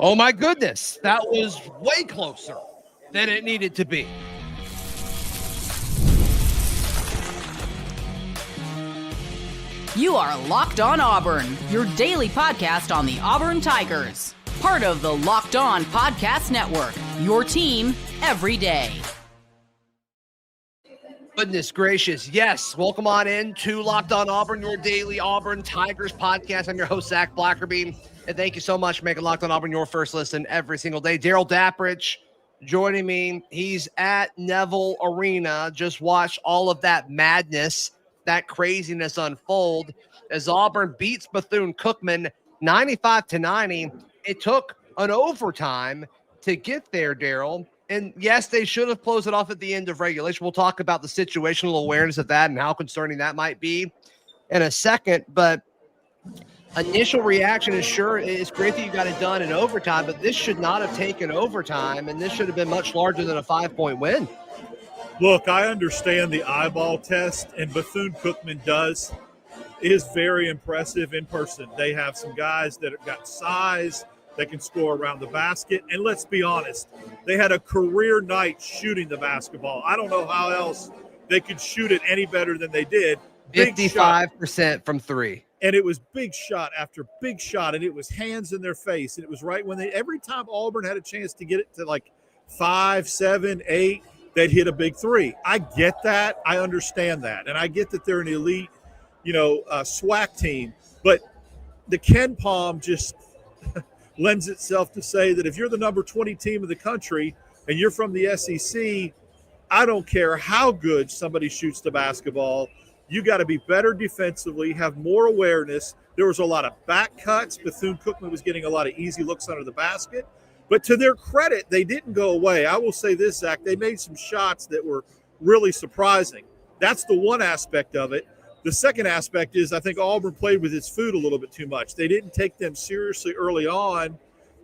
Oh, my goodness. That was way closer than it needed to be. You are Locked On Auburn, your daily podcast on the Auburn Tigers. Part of the Locked On Podcast Network, your team every day. Goodness gracious. Yes. Welcome on in to Locked On Auburn, your daily Auburn Tigers podcast. I'm your host, Zach Blackerby. And thank you so much for making Locked On Auburn your first listen every single day. Darrell Dapprich joining me. He's at Neville Arena. Just watch all of that madness, that craziness unfold as Auburn beats Bethune-Cookman 95-90. It took an overtime to get there, Darrell. And yes, they should have closed it off at the end of regulation. We'll talk about the situational awareness of that and how concerning that might be in a second. But initial reaction is sure it's great that you got it done in overtime, but this should not have taken overtime, and this should have been much larger than a 5-point win. Look, I understand the eyeball test, and Bethune-Cookman does. It is very impressive in person. They have some guys that have got size, that can score around the basket. And let's be honest, they had a career night shooting the basketball. I don't know how else they could shoot it any better than they did. 55% from three. And it was big shot after big shot, and it was hands in their face. And it was right when every time Auburn had a chance to get it to like 5, 7, 8, they'd hit a big three. I get that. I understand that. And I get that they're an elite, SWAC team. But the Ken Palm just lends itself to say that if you're the number 20 team of the country and you're from the SEC, I don't care how good somebody shoots the basketball. You got to be better defensively, have more awareness. There was a lot of back cuts. Bethune-Cookman was getting a lot of easy looks under the basket. But to their credit, they didn't go away. I will say this, Zach, they made some shots that were really surprising. That's the one aspect of it. The second aspect is I think Auburn played with its food a little bit too much. They didn't take them seriously early on,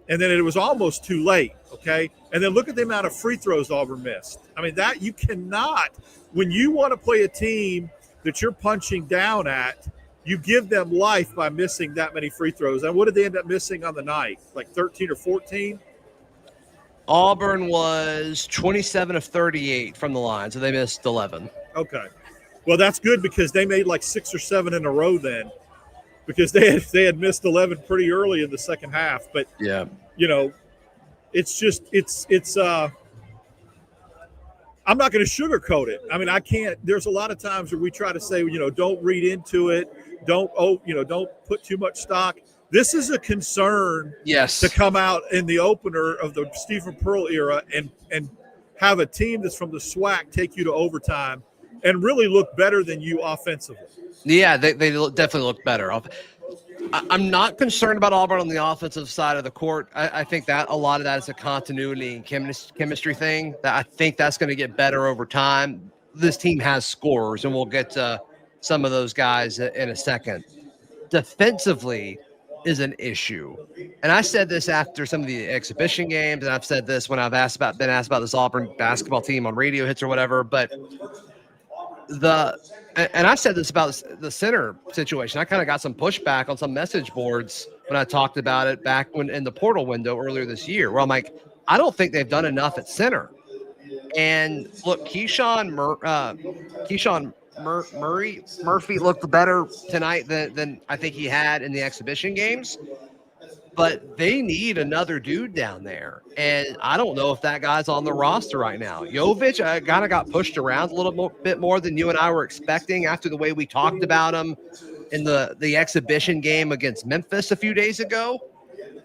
and then it was almost too late, okay? And then look at the amount of free throws Auburn missed. I mean, that you cannot – when you want to play a team that you're punching down at, you give them life by missing that many free throws. And what did they end up missing on the night, like 13 or 14? Auburn was 27 of 38 from the line, so they missed 11. Okay. Well, that's good because they made like 6 or 7 in a row then, because they had missed 11 pretty early in the second half. But yeah, it's just it's I'm not going to sugarcoat it. I mean, I can't. There's a lot of times where we try to say, don't read into it, don't put too much stock. This is a concern. Yes, to come out in the opener of the Stephen Pearl era and have a team that's from the SWAC take you to overtime and really look better than you offensively. Yeah, they definitely look better. I'm not concerned about Auburn on the offensive side of the court. I think that a lot of that is a continuity and chemistry thing. That I think that's going to get better over time. This team has scorers, and we'll get to some of those guys in a second. Defensively is an issue, and I said this after some of the exhibition games, and I've said this when I've been asked about this Auburn basketball team on radio hits or whatever, but and I said this about the center situation. I kind of got some pushback on some message boards when I talked about it back when in the portal window earlier this year, where I'm like, I don't think they've done enough at center. And look, Keyshawn Murphy looked better tonight than I think he had in the exhibition games. But they need another dude down there. And I don't know if that guy's on the roster right now. Jovic kind of got pushed around a little bit more than you and I were expecting after the way we talked about him in the exhibition game against Memphis a few days ago.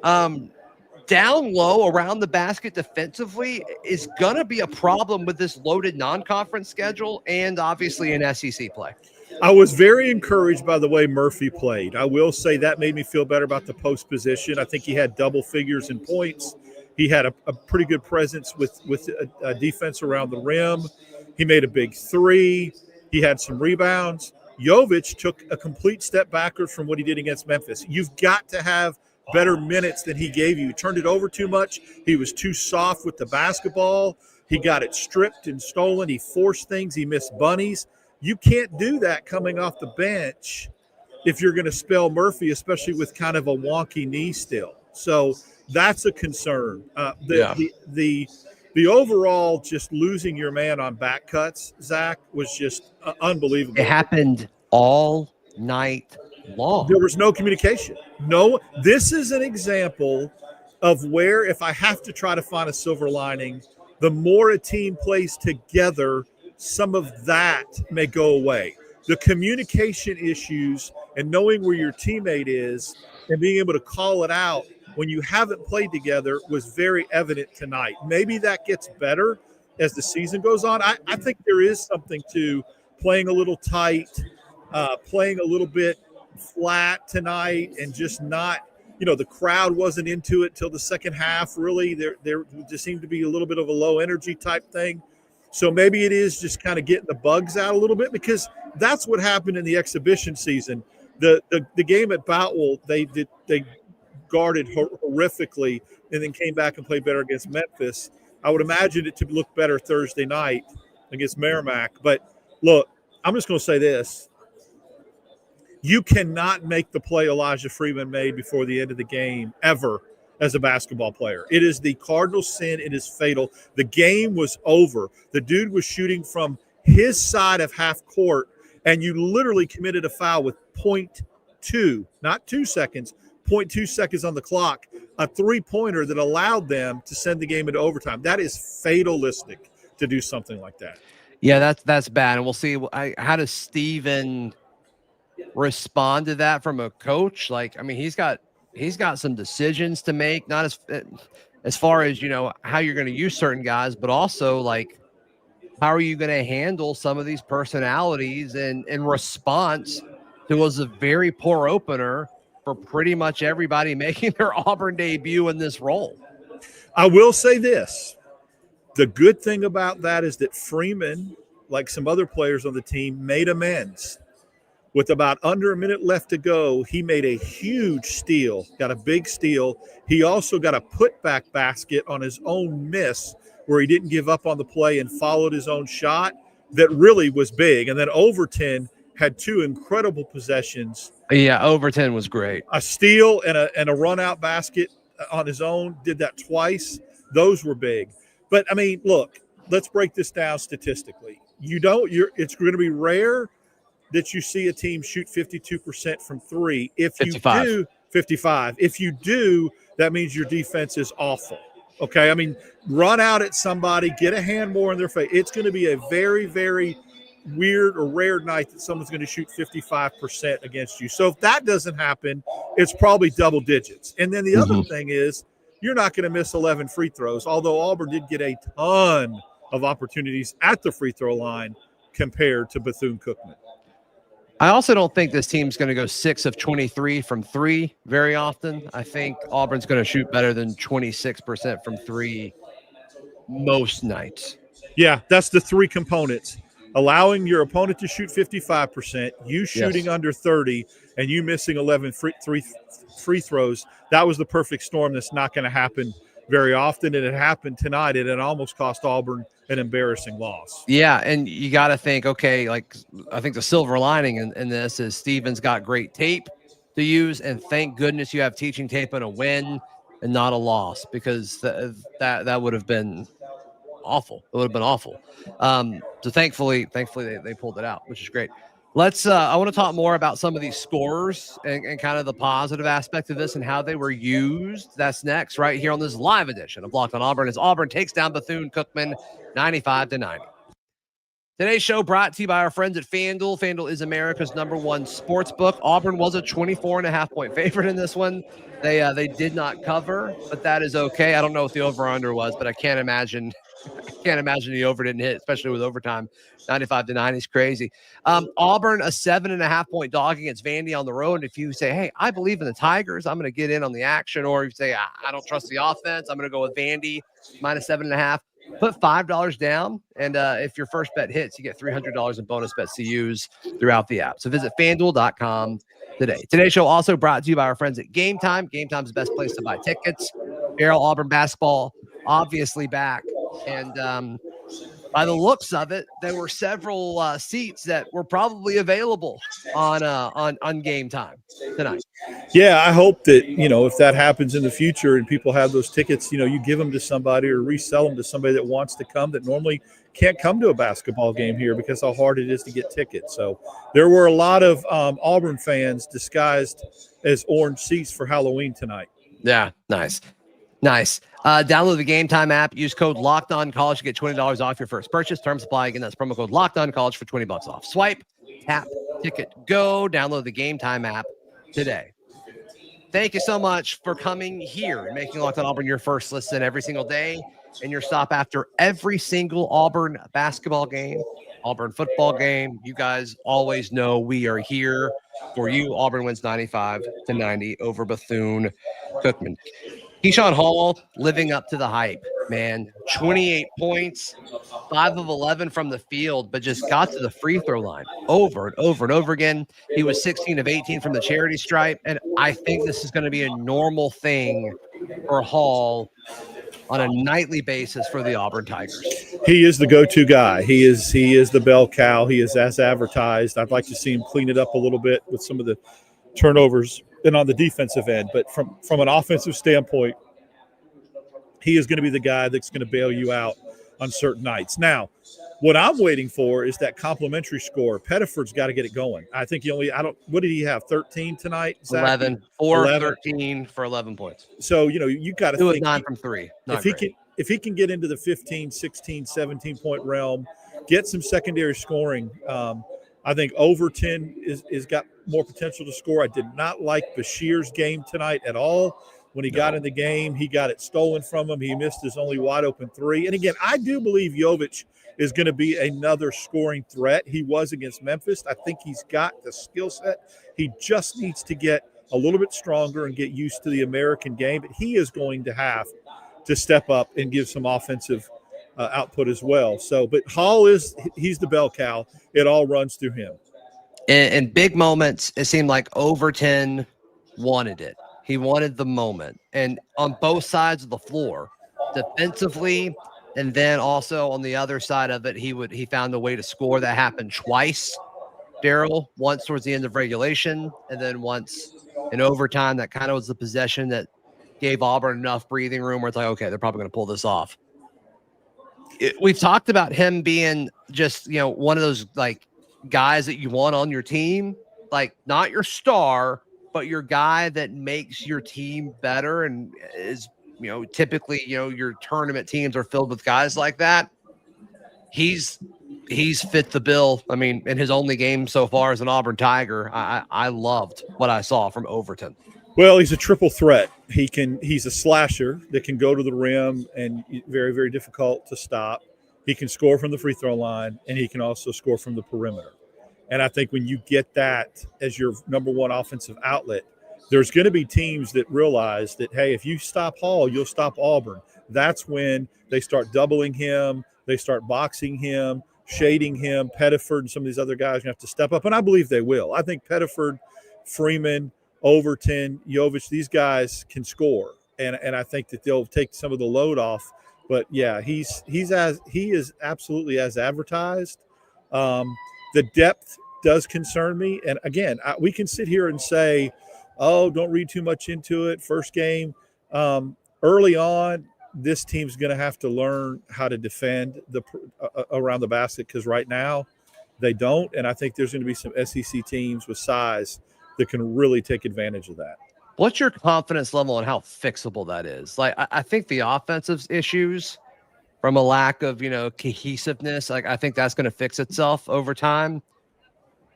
Down low around the basket defensively is going to be a problem with this loaded non-conference schedule and obviously in SEC play. I was very encouraged by the way Murphy played. I will say that made me feel better about the post position. I think he had double figures in points. He had a pretty good presence with a defense around the rim. He made a big three. He had some rebounds. Jovic took a complete step backwards from what he did against Memphis. You've got to have better minutes than he gave you. He turned it over too much. He was too soft with the basketball. He got it stripped and stolen. He forced things. He missed bunnies. You can't do that coming off the bench if you're going to spell Murphy, especially with kind of a wonky knee still. So that's a concern. The overall just losing your man on back cuts, Zach, was just unbelievable. It happened all night long. There was no communication. No, this is an example of where if I have to try to find a silver lining, the more a team plays together, some of that may go away. The communication issues and knowing where your teammate is and being able to call it out when you haven't played together was very evident tonight. Maybe that gets better as the season goes on. I think there is something to playing a little tight, playing a little bit flat tonight, and just not, the crowd wasn't into it till the second half. Really, there just seemed to be a little bit of a low energy type thing. So maybe it is just kind of getting the bugs out a little bit, because that's what happened in the exhibition season. The game at Boutwell, they guarded horrifically and then came back and played better against Memphis. I would imagine it to look better Thursday night against Merrimack. But look, I'm just going to say this. You cannot make the play Elijah Freeman made before the end of the game ever as a basketball player. It is the cardinal sin. It is fatal. The game was over. The dude was shooting from his side of half court, and you literally committed a foul with 0.2, not 2 seconds, 0.2 seconds on the clock, a three-pointer that allowed them to send the game into overtime. That is fatalistic to do something like that. Yeah, that's bad. And we'll see how does Steven respond to that from a coach. Like, I mean, he's got some decisions to make, not as far as, how you're going to use certain guys, but also like, how are you going to handle some of these personalities in response to was a very poor opener for pretty much everybody making their Auburn debut in this role. I will say this. The good thing about that is that Freeman, like some other players on the team, made amends. With about under a minute left to go, he made a huge steal, got a big steal. He also got a putback basket on his own miss where he didn't give up on the play and followed his own shot that really was big. And then Overton had two incredible possessions. Yeah, Overton was great. A steal and a run-out basket on his own, did that twice. Those were big. But, I mean, look, let's break this down statistically. It's going to be rare that you see a team shoot 52% from three. If 55. You do, 55. If you do, that means your defense is awful. Okay? I mean, run out at somebody, get a hand more in their face. It's going to be a very, very weird or rare night that someone's going to shoot 55% against you. So if that doesn't happen, it's probably double digits. And then the other thing is you're not going to miss 11 free throws, although Auburn did get a ton of opportunities at the free throw line compared to Bethune-Cookman. I also don't think this team's going to go 6 of 23 from three very often. I think Auburn's going to shoot better than 26% from three most nights. Yeah, that's the three components. Allowing your opponent to shoot 55%, you shooting under 30, and you missing 11 free throws. That was the perfect storm that's not going to happen very often, and it happened tonight, and it almost cost Auburn an embarrassing loss. Yeah, and you got to think, okay, like I think the silver lining in this is Steven's got great tape to use, and thank goodness you have teaching tape and a win and not a loss, because that would have been awful. It would have been awful. So thankfully they pulled it out, which is great. Let's I want to talk more about some of these scores and kind of the positive aspect of this and how they were used. That's next right here on this live edition of Locked On Auburn as Auburn takes down Bethune-Cookman 95-90. Today's show brought to you by our friends at FanDuel. FanDuel is America's #1 sports book. Auburn was a 24.5-point favorite in this one. They did not cover, but that is okay. I don't know what the over-under was, but I can't imagine the over didn't hit, especially with overtime. 95-90 is crazy. Auburn, a 7.5-point dog against Vandy on the road. If you say, hey, I believe in the Tigers, I'm going to get in on the action. Or if you say, I don't trust the offense, I'm going to go with Vandy, minus 7.5. Put $5 down, and if your first bet hits, you get $300 in bonus bets to use throughout the app. So visit FanDuel.com today. Today's show also brought to you by our friends at Game Time. Game Time is the best place to buy tickets. Darrell, Auburn basketball, obviously back. And by the looks of it, there were several seats that were probably available on game time tonight. Yeah, I hope that, if that happens in the future and people have those tickets, you give them to somebody or resell them to somebody that wants to come that normally can't come to a basketball game here because how hard it is to get tickets. So there were a lot of Auburn fans disguised as orange seats for Halloween tonight. Yeah, nice. Download the Game Time app. Use code LOCKEDONCollege to get $20 off your first purchase. Terms apply. Again, that's promo code LOCKEDONCollege for $20 off. Swipe, tap, ticket, go. Download the Game Time app today. Thank you so much for coming here and making Locked On Auburn your first listen every single day and your stop after every single Auburn basketball game, Auburn football game. You guys always know we are here for you. Auburn wins 95-90 over Bethune-Cookman. Keyshawn Hall living up to the hype, man. 28 points, 5 of 11 from the field, but just got to the free throw line over and over and over again. He was 16 of 18 from the charity stripe, and I think this is going to be a normal thing for Hall on a nightly basis for the Auburn Tigers. He is the go-to guy. He is the bell cow. He is as advertised. I'd like to see him clean it up a little bit with some of the turnovers and on the defensive end. But from an offensive standpoint, he is going to be the guy that's going to bail you out on certain nights. Now, what I'm waiting for is that complimentary score. Pettiford's got to get it going. I think what did he have, 13 tonight? Zach? 11, 4 13 for 11 points. So, you got to think. It was 9 from 3. If he can get into the 15, 16, 17-point realm, get some secondary scoring, I think Overton is got more potential to score. I did not like Bashir's game tonight at all. When he got in the game, he got it stolen from him. He missed his only wide-open three. And, again, I do believe Jovic is going to be another scoring threat. He was against Memphis. I think he's got the skill set. He just needs to get a little bit stronger and get used to the American game. But he is going to have to step up and give some offensive output as well. So, but Hall he's the bell cow. It all runs through him. In big moments, it seemed like Overton wanted it. He wanted the moment. And on both sides of the floor, defensively, and then also on the other side of it, he found a way to score. That happened twice, Darrell, once towards the end of regulation, and then once in overtime. That kind of was the possession that gave Auburn enough breathing room where it's like, okay, they're probably going to pull this off. We've talked about him being just, one of those like guys that you want on your team, like not your star, but your guy that makes your team better and is, typically, your tournament teams are filled with guys like that. He's fit the bill. I mean, in his only game so far as an Auburn Tiger, I loved what I saw from Overton. Well, he's a triple threat. He's a slasher that can go to the rim and very, very difficult to stop. He can score from the free throw line, and he can also score from the perimeter. And I think when you get that as your number one offensive outlet, there's going to be teams that realize that, hey, if you stop Hall, you'll stop Auburn. That's when they start doubling him. They start boxing him, shading him. Pettiford and some of these other guys have to step up, and I believe they will. I think Pettiford, Freeman, Overton, Jovic, these guys can score, and I think that they'll take some of the load off. But yeah, he is absolutely as advertised. The depth does concern me, and again, we can sit here and say, "Oh, don't read too much into it." First game, early on, this team's going to have to learn how to defend around the basket because right now they don't, and I think there's going to be some SEC teams with size that can really take advantage of that. What's your confidence level on how fixable that is? Like, I think the offensive issues from a lack of, cohesiveness, like I think that's going to fix itself over time.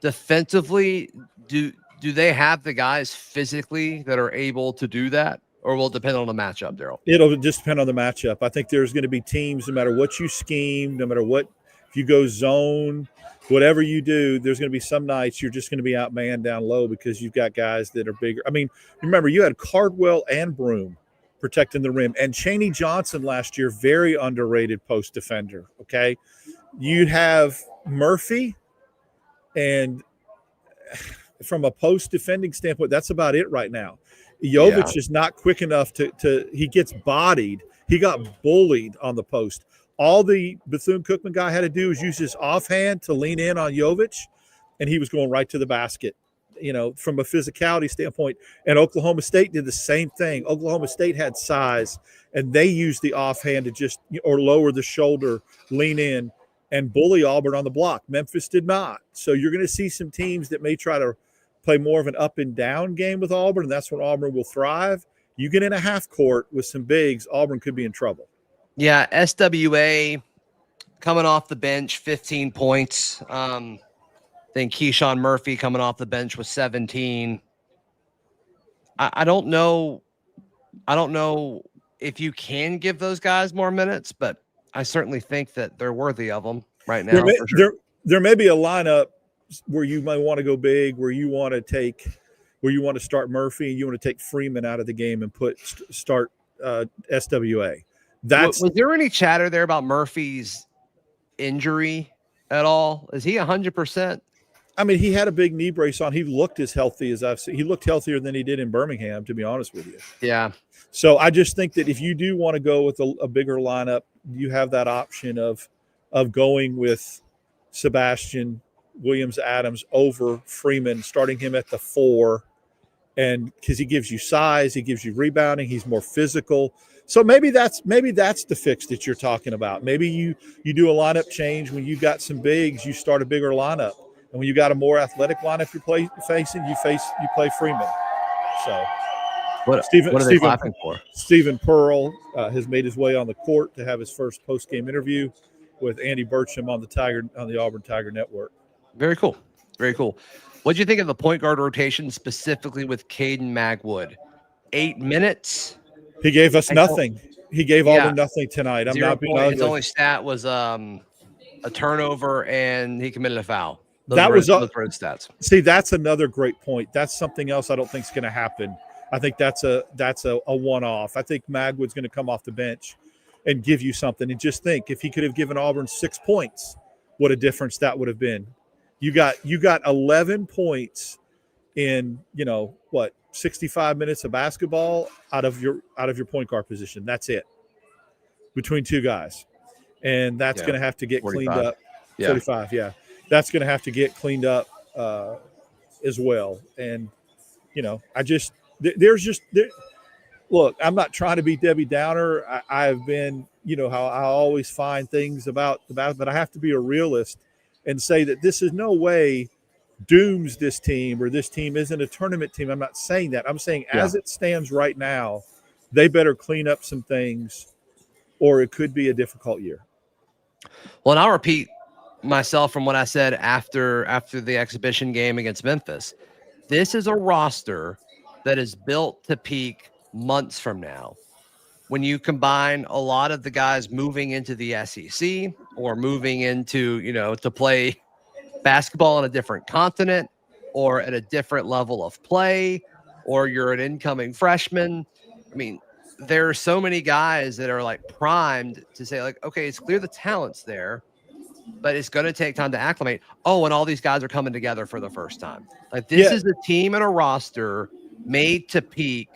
Defensively, do they have the guys physically that are able to do that? Or will it depend on the matchup, Darrell? It'll just depend on the matchup. I think there's going to be teams, no matter what you scheme, no matter what, if you go zone, whatever you do, there's going to be some nights you're just going to be outmanned down low because you've got guys that are bigger. I mean, remember, you had Cardwell and Broome protecting the rim. And Chaney Johnson last year, very underrated post defender, okay? You'd have Murphy, and from a post defending standpoint, that's about it right now. Jovic is not quick enough to he gets bodied. He got bullied on the post. All the Bethune-Cookman guy had to do was use his offhand to lean in on Jovic, and he was going right to the basket, from a physicality standpoint. And Oklahoma State did the same thing. Oklahoma State had size, and they used the offhand to just or lower the shoulder, lean in, and bully Auburn on the block. Memphis did not. So you're going to see some teams that may try to play more of an up and down game with Auburn, and that's when Auburn will thrive. You get in a half court with some bigs, Auburn could be in trouble. Yeah, SWA coming off the bench, 15 points. I think Keyshawn Murphy coming off the bench with 17. I don't know if you can give those guys more minutes, but I certainly think that they're worthy of them right now. There may be a lineup where you might want to go big, where you want to start Murphy and you want to take Freeman out of the game and start SWA. Was there any chatter there about Murphy's injury at all? Is he 100%? I mean, he had a big knee brace on. He looked as healthy as I've seen. He looked healthier than he did in Birmingham, to be honest with you. Yeah. So I just think that if you do want to go with a bigger lineup, you have that option of going with Sebastian Williams-Adams over Freeman, starting him at the 4, and because he gives you size, he gives you rebounding, he's more physical. So maybe that's the fix that you're talking about. Maybe you do a lineup change when you got some bigs, you start a bigger lineup, and when you got a more athletic lineup you're facing, you play Freeman. So. What are they clapping for? Stephen Pearl has made his way on the court to have his first post-game interview with Andy Burcham on the Auburn Tiger Network. Very cool. Very cool. What do you think of the point guard rotation, specifically with Caden Magwood? 8 minutes. He gave us nothing. He gave Auburn nothing tonight. I'm not being ugly. His only stat was a turnover, and he committed a foul. Those road stats. See, that's another great point. That's something else I don't think is going to happen. I think that's a one-off. I think Magwood's going to come off the bench and give you something. And just think, if he could have given Auburn 6 points, what a difference that would have been. You got 11 points in 65 minutes of basketball out of your point guard position. That's it, between two guys, and that's going to have to get 45. Cleaned up. 45, yeah, that's going to have to get cleaned up as well. And look, I'm not trying to be Debbie Downer. I've been, how I always find things about, but I have to be a realist and say that this is no way dooms this team, or this team isn't a tournament team. I'm not saying that. I'm saying as it stands right now, they better clean up some things, or it could be a difficult year. Well, and I'll repeat myself from what I said after the exhibition game against Memphis. This is a roster that is built to peak months from now. When you combine a lot of the guys moving into the SEC or moving into, to play basketball on a different continent or at a different level of play, or you're an incoming freshman. I mean, there are so many guys that are like primed to say like, okay, it's clear the talent's there, but it's going to take time to acclimate. Oh, and all these guys are coming together for the first time. Like this is a team and a roster made to peak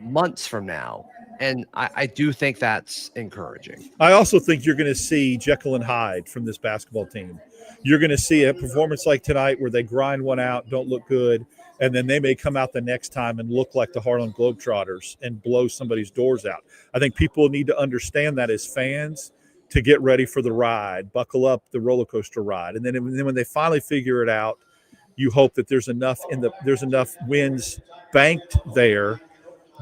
months from now. And I do think that's encouraging. I also think you're going to see Jekyll and Hyde from this basketball team. You're going to see a performance like tonight where they grind one out, don't look good, and then they may come out the next time and look like the Harlem Globetrotters and blow somebody's doors out. I think people need to understand that as fans to get ready for the ride, buckle up the roller coaster ride. And then when they finally figure it out, you hope that there's enough wins banked there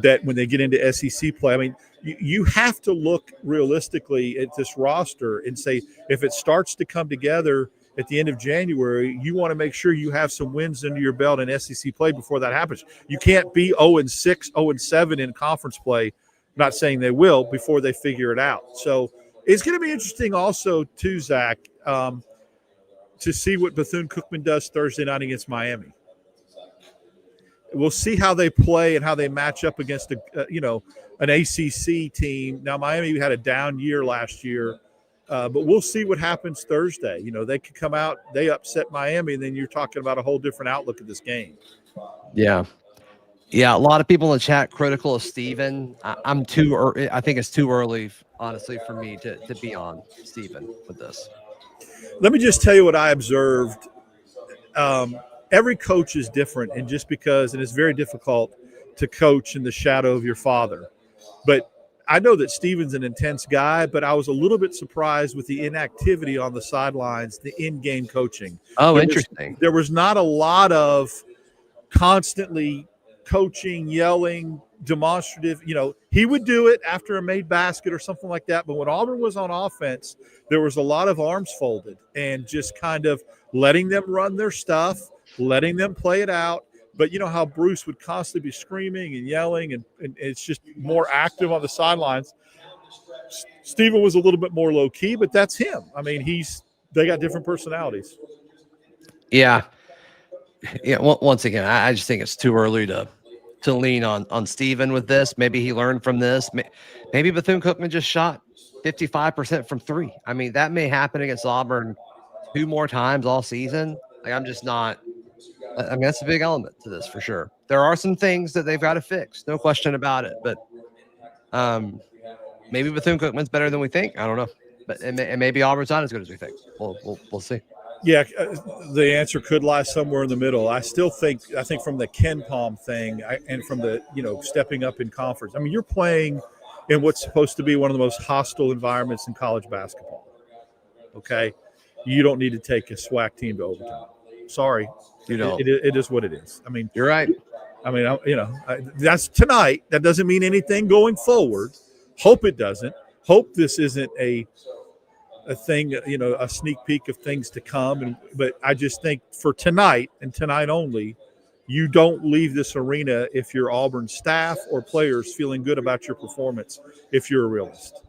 that when they get into SEC play, I mean, you have to look realistically at this roster and say, if it starts to come together at the end of January, you want to make sure you have some wins under your belt in SEC play before that happens. You can't be 0-6, 0-7 in conference play. I'm not saying they will before they figure it out. So it's going to be interesting also too, Zach, to see what Bethune-Cookman does Thursday night against Miami. We'll see how they play and how they match up against an ACC team. Now, Miami had a down year last year, but we'll see what happens Thursday. They could come out, they upset Miami, and then you're talking about a whole different outlook of this game. Yeah. Yeah, a lot of people in the chat critical of Steven. I'm too early. I think it's too early, honestly, for me to be on Steven with this. Let me just tell you what I observed. Every coach is different, and just because, and it's very difficult to coach in the shadow of your father. But I know that Steven's an intense guy, but I was a little bit surprised with the inactivity on the sidelines, the in-game coaching. Oh, interesting. There was not a lot of constantly coaching, yelling, demonstrative. He would do it after a made basket or something like that. But when Auburn was on offense, there was a lot of arms folded and just kind of letting them run their stuff, letting them play it out. But you know how Bruce would constantly be screaming and yelling, and it's just more active on the sidelines. Steven was a little bit more low key, but that's him. I mean, they got different personalities. Yeah. Once again, I just think it's too early to lean on Steven with this. Maybe he learned from this. Maybe Bethune-Cookman just shot 55% from three. I mean, that may happen against Auburn 2 more times all season. Like, I'm just not. I mean, that's a big element to this for sure. There are some things that they've got to fix, no question about it. But maybe Bethune-Cookman's better than we think. I don't know, but and maybe Auburn's not as good as we think. We'll see. Yeah, the answer could lie somewhere in the middle. I think from the Ken Palm thing and from the stepping up in conference. I mean, you're playing in what's supposed to be one of the most hostile environments in college basketball. Okay, you don't need to take a SWAC team to overtime. Sorry, it is what it is. I mean, you're right. I mean, that's tonight. That doesn't mean anything going forward. Hope it doesn't. Hope this isn't a thing, a sneak peek of things to come. But I just think for tonight and tonight only, you don't leave this arena if you're Auburn staff or players feeling good about your performance, if you're a realist.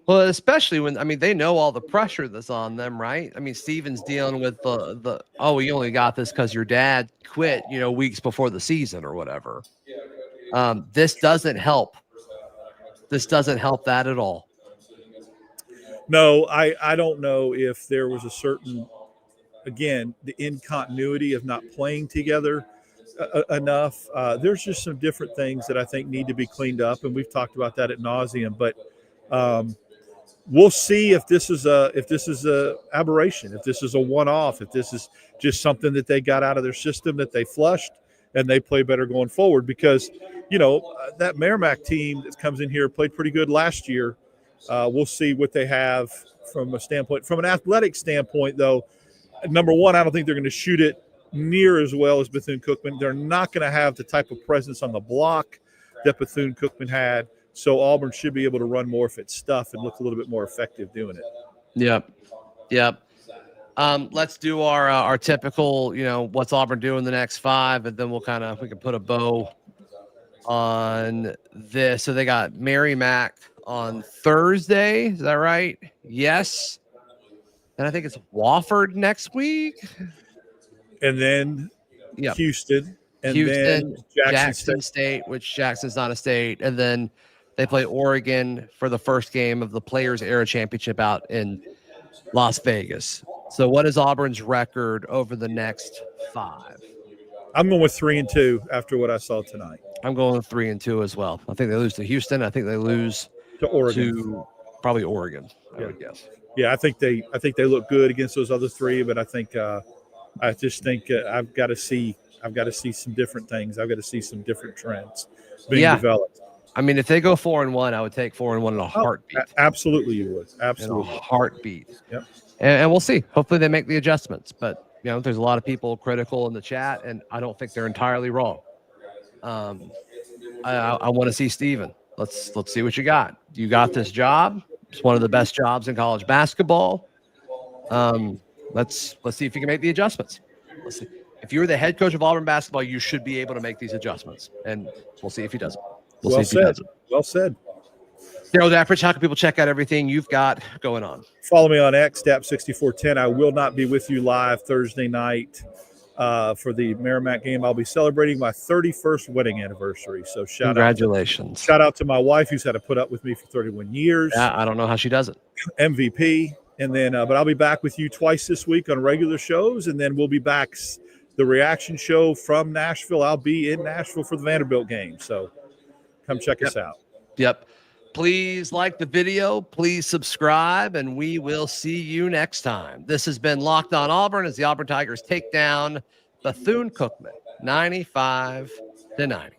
Well, especially when, I mean, they know all the pressure that's on them, right? I mean, Steven's dealing with you only got this because your dad quit, weeks before the season or whatever. This doesn't help. This doesn't help that at all. No, I don't know if there was a certain, again, the incontinuity of not playing together enough. There's just some different things that I think need to be cleaned up, and we've talked about that ad nauseum. But we'll see if this is a aberration, if this is a one-off, if this is just something that they got out of their system that they flushed and they play better going forward. Because that Merrimack team that comes in here played pretty good last year. We'll see what they have from an athletic standpoint, though. Number one, I don't think they're going to shoot it near as well as Bethune-Cookman. They're not going to have the type of presence on the block that Bethune-Cookman had. So Auburn should be able to run more if it's stuff and look a little bit more effective doing it. Yep. Let's do our typical, what's Auburn doing the next 5, and then we can put a bow on this. So they got Merrimack on Thursday. Is that right? Yes. And I think it's Wofford next week. And then Houston. And then Jackson State, which Jackson's not a state. And then they play Oregon for the first game of the Players Era Championship out in Las Vegas. So what is Auburn's record over the next 5? I'm going with 3-2 after what I saw tonight. I'm going with 3-2 as well. I think they lose to Houston. I think they lose to Oregon. To probably Oregon, I would guess. Yeah, I think they look good against those other 3, but I think I've got to see some different things. I've got to see some different trends being developed. I mean, if they go 4-1, I would take 4-1 in a heartbeat. Absolutely, you would. Absolutely, in a heartbeat. Yep. And we'll see. Hopefully, they make the adjustments. But there's a lot of people critical in the chat, and I don't think they're entirely wrong. I want to see Steven. Let's see what you got. You got this job. It's one of the best jobs in college basketball. Let's see if you can make the adjustments. Let's see. If you're the head coach of Auburn basketball, you should be able to make these adjustments, and we'll see if he does it. Well said. Darrell Dapprich, how can people check out everything you've got going on? Follow me on X, Dap6410. I will not be with you live Thursday night for the Merrimack game. I'll be celebrating my 31st wedding anniversary. So congratulations. Shout out to my wife, who's had to put up with me for 31 years. Yeah, I don't know how she does it. MVP. And then, but I'll be back with you twice this week on regular shows. And then we'll be back the reaction show from Nashville. I'll be in Nashville for the Vanderbilt game. So come check us out. Yep. Please like the video. Please subscribe, and we will see you next time. This has been Locked On Auburn as the Auburn Tigers take down Bethune-Cookman 95-90.